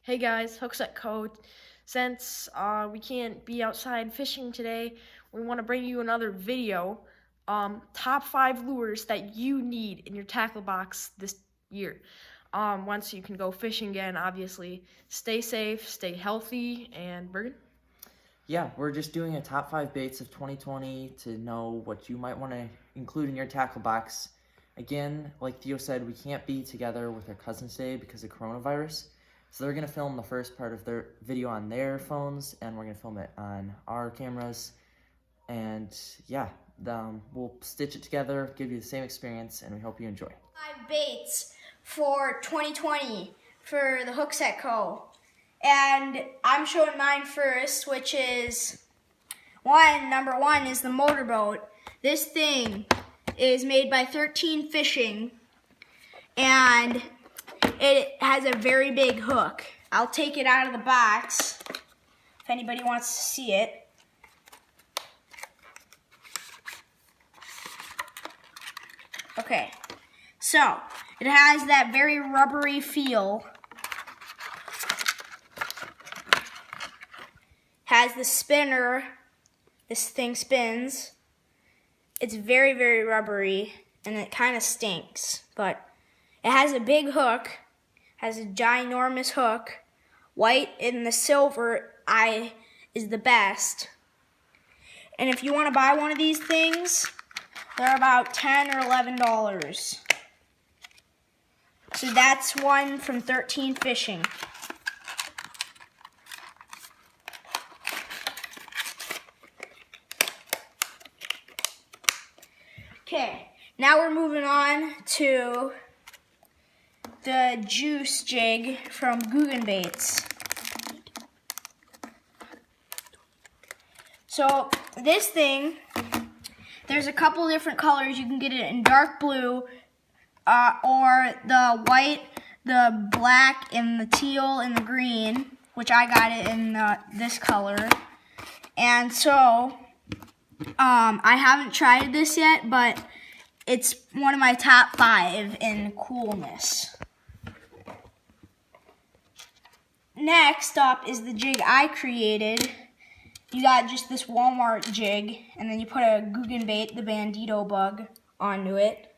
Hey guys, Hookset Co. Since we can't be outside fishing today, we want to bring you another video. Top 5 lures that you need in your tackle box this year. Once you can go fishing again, obviously. Stay safe, stay healthy, and Bergen? Yeah, we're just doing a top 5 baits of 2020 to know what you might want to include in your tackle box. Again, like Theo said, we can't be together with our cousins today because of coronavirus. So they're going to film the first part of their video on their phones, and we're going to film it on our cameras. And yeah, we'll stitch it together, give you the same experience, and we hope you enjoy. 5 baits for 2020 for the Hookset Co. And I'm showing mine first, which is number one is the motorboat. This thing is made by 13 Fishing, and it has a very big hook. I'll take it out of the box if anybody wants to see it. Okay, so it has that very rubbery feel. Has the spinner. This thing spins. It's very, very rubbery, and it kind of stinks, but it has a big hook, has a ginormous hook. White and the silver is the best. And if you want to buy one of these things, they're about $10 or $11. So that's one from 13 Fishing. Okay, now we're moving on to the juice jig from Guggen Baits. So this thing, there's a couple different colors. You can get it in dark blue, or the white, the black, and the teal, and the green, which I got it in this color. And so, I haven't tried this yet, but it's one of my top 5 in coolness. Next up is the jig I created. You got just this Walmart jig, and then you put a Guggen Bait, the Bandito bug, onto it.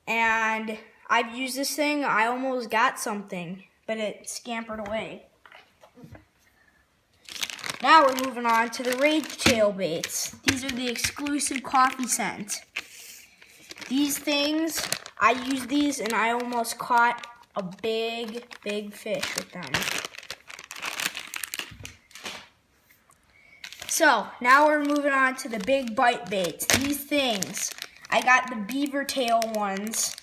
And I've used this thing. I almost got something, but it scampered away. Now we're moving on to the Rage Tail baits. These are the exclusive coffee scent. These things, I used these and I almost caught a big, big fish with them. So now we're moving on to the big bite baits. These things, I got the beaver tail ones.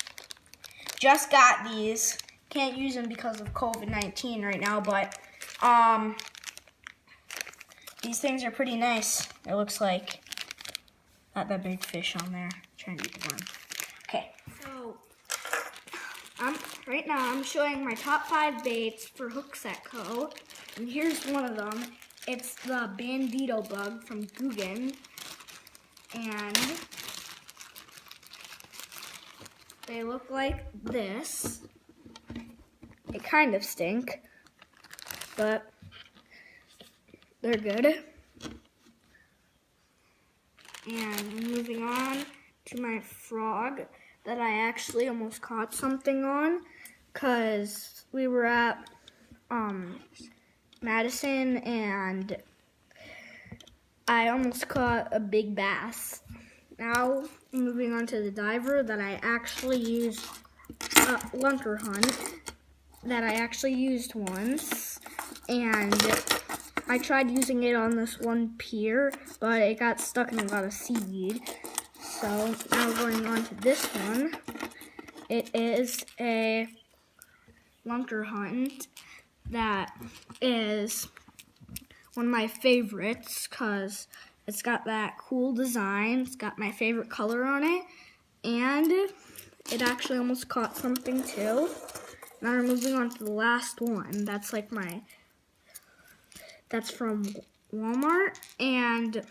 Just got these. Can't use them because of COVID-19 right now, but these things are pretty nice. It looks like not that big fish on there. I'm trying to get the one. Okay, so right now I'm showing my top 5 baits for Hookset Co. And here's one of them. It's the Bandito bug from Guggen, and they look like this. They kind of stink, but they're good. And moving on to my frog that I actually almost caught something on, because we were at Madison and I almost caught a big bass. Now moving on to the diver that I actually used, lunker hunt, that I actually used once, and I tried using it on this one pier, but it got stuck in a lot of seaweed. So now going on to this one. It is a lunker hunt that is one of my favorites because it's got that cool design. It's got my favorite color on it, and it actually almost caught something too. Now we're moving on to the last one. That's from Walmart, and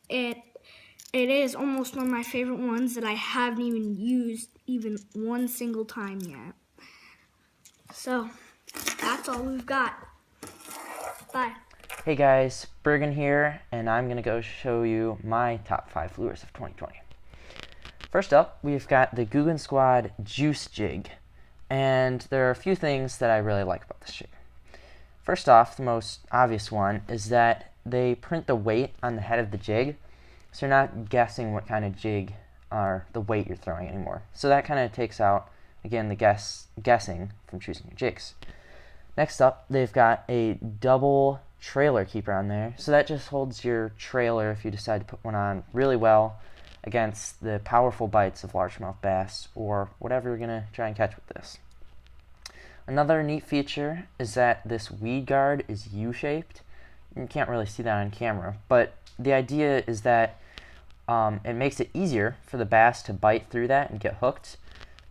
it is almost one of my favorite ones that I haven't even used even one single time yet. So that's all we've got. Bye. Hey guys, Bergen here, and I'm going to go show you my top 5 lures of 2020. First up, we've got the Guggen Squad Juice Jig, and there are a few things that I really like about this jig. First off, the most obvious one is that they print the weight on the head of the jig, so you're not guessing what kind of jig or the weight you're throwing anymore. So that kind of takes out, again, the guessing from choosing your jigs. Next up, they've got a double trailer keeper on there, so that just holds your trailer if you decide to put one on really well against the powerful bites of largemouth bass or whatever you're going to try and catch with this. Another neat feature is that this weed guard is U-shaped. You can't really see that on camera, but the idea is that it makes it easier for the bass to bite through that and get hooked,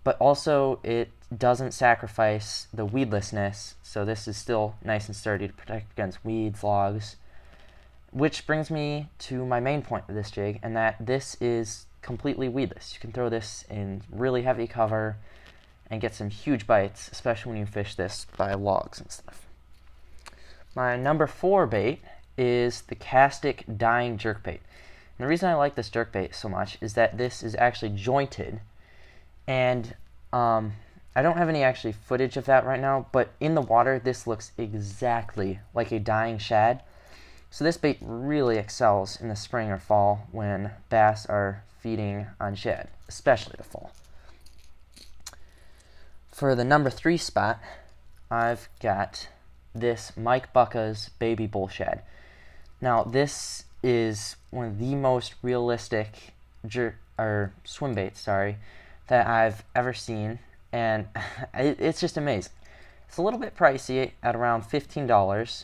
but also it doesn't sacrifice the weedlessness, so this is still nice and sturdy to protect against weeds, logs. Which brings me to my main point of this jig, and that this is completely weedless. You can throw this in really heavy cover and get some huge bites, especially when you fish this by logs and stuff. My number 4 bait is the Castic Dying Jerkbait. And the reason I like this jerkbait so much is that this is actually jointed, and I don't have any actually footage of that right now, but in the water this looks exactly like a dying shad. So this bait really excels in the spring or fall when bass are feeding on shad, especially the fall. For the number 3 spot, I've got this Mike Bucca's Baby Bull Shad. Now this is one of the most realistic swim baits, that I've ever seen, and it's just amazing. It's a little bit pricey at around $15,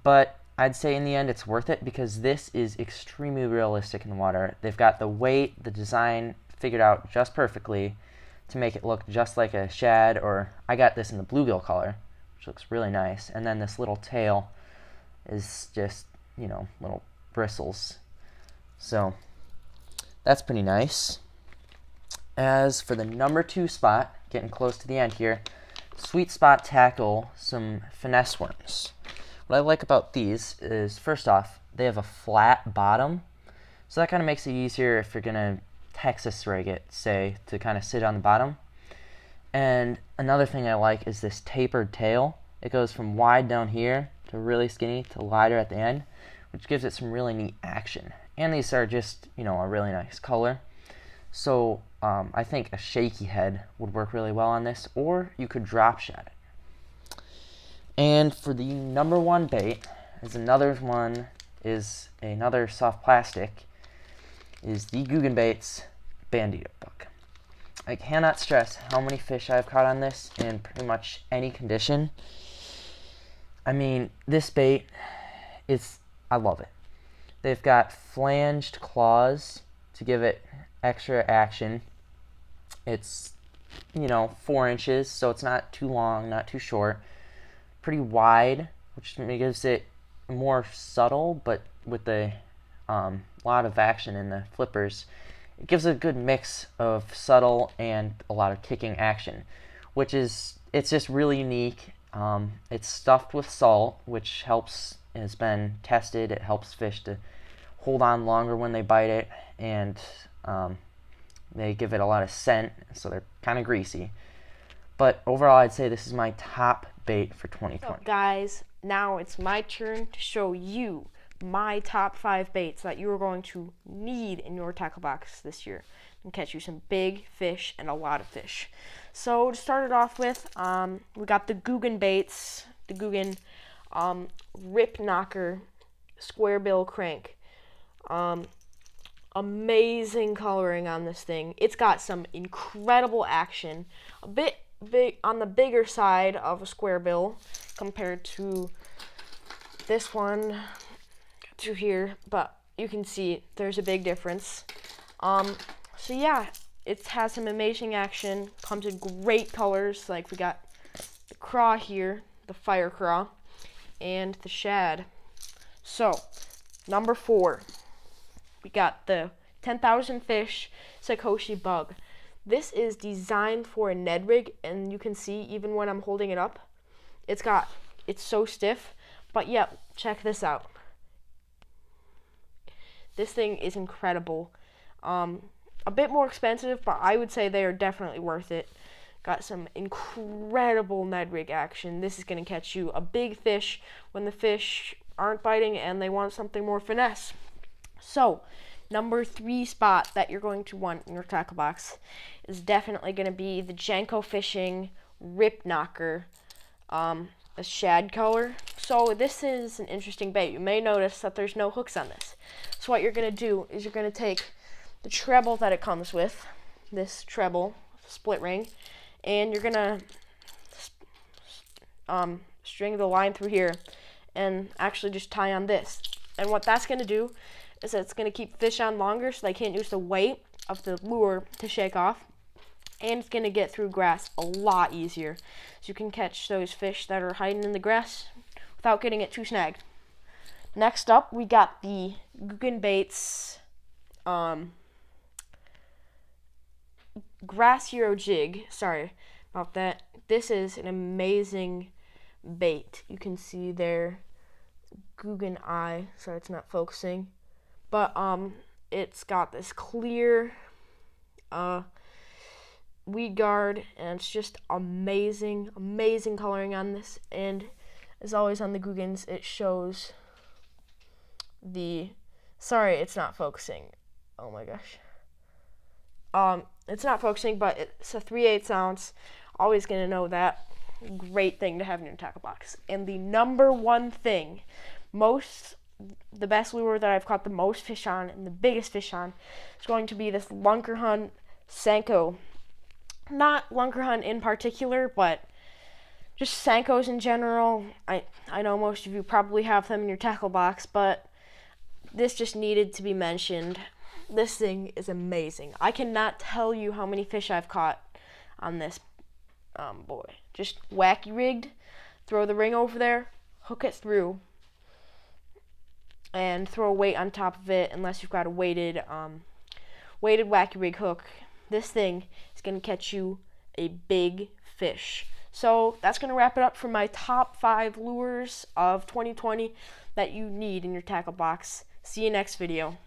but I'd say in the end it's worth it because this is extremely realistic in the water. They've got the weight, the design figured out just perfectly to make it look just like a shad, or I got this in the bluegill color, which looks really nice, and then this little tail is just, little bristles. So that's pretty nice. As for the number 2 spot, getting close to the end here, Sweet Spot Tackle, some finesse worms. What I like about these is, first off, they have a flat bottom, so that kind of makes it easier if you're going to Texas rig it, say, to kind of sit on the bottom. And another thing I like is this tapered tail. It goes from wide down here to really skinny to wider at the end, which gives it some really neat action. And these are just, a really nice color. So I think a shaky head would work really well on this, or you could drop shad it. And for the number 1 bait, another soft plastic, is the Guggen Baits Bandito Buck. I cannot stress how many fish I've caught on this in pretty much any condition. I mean, this bait, I love it. They've got flanged claws to give it extra action. It's, 4 inches, so it's not too long, not too short. Pretty wide, which gives it more subtle, but with a lot of action in the flippers. It gives a good mix of subtle and a lot of kicking action, it's just really unique. It's stuffed with salt, which has been tested. It helps fish to hold on longer when they bite it, and they give it a lot of scent, so they're kind of greasy. But overall, I'd say this is my top bait for 2020. What's up, guys? Now it's my turn to show you my top 5 baits that you are going to need in your tackle box this year and catch you some big fish and a lot of fish. So to start it off with, we got the Guggen Baits, the Guggen Rip Knocker Square Bill Crank. Amazing coloring on this thing. It's got some incredible action, a bit big on the bigger side of a square bill compared to this one to here, but you can see there's a big difference. So yeah, it has some amazing action, comes in great colors, like we got the craw here, the fire craw, and the shad. So number 4, we got the 10,000 fish Sakoshi bug. This is designed for a Ned rig, and you can see even when I'm holding it up, it's so stiff, but yeah, check this out. This thing is incredible. A bit more expensive, but I would say they are definitely worth it. Got some incredible Ned rig action. This is going to catch you a big fish when the fish aren't biting and they want something more finesse. So, number 3 spot that you're going to want in your tackle box is definitely going to be the Jenko Fishing Rip Knocker, a shad color. So this is an interesting bait. You may notice that there's no hooks on this. So what you're going to do is you're going to take the treble that it comes with, this treble, split ring, and you're going to string the line through here and actually just tie on this. And what that's going to do is that it's going to keep fish on longer so they can't use the weight of the lure to shake off. And it's going to get through grass a lot easier. So you can catch those fish that are hiding in the grass without getting it too snagged. Next up, we got the Guggen Baits Grass Hero Jig. Sorry about that. This is an amazing bait. You can see there Guggen eye. Sorry, it's not focusing. But it's got this clear weed guard, and it's just amazing coloring on this. And as always on the Guggens, it shows the, sorry, it's not focusing. Oh my gosh. It's not focusing, but it's a 3/8 ounce. Always gonna know that. Great thing to have in your tackle box. And the number one thing, the best lure that I've caught the most fish on and the biggest fish on is going to be this Lunker Hunt Senko. Not Lunker Hunt in particular, but just Senkos in general. I know most of you probably have them in your tackle box, but this just needed to be mentioned. This thing is amazing. I cannot tell you how many fish I've caught on this boy. Just wacky rigged, throw the ring over there, hook it through, and throw a weight on top of it unless you've got a weighted wacky rig hook. This thing is going to catch you a big fish. So that's going to wrap it up for my top 5 lures of 2020 that you need in your tackle box. See you next video.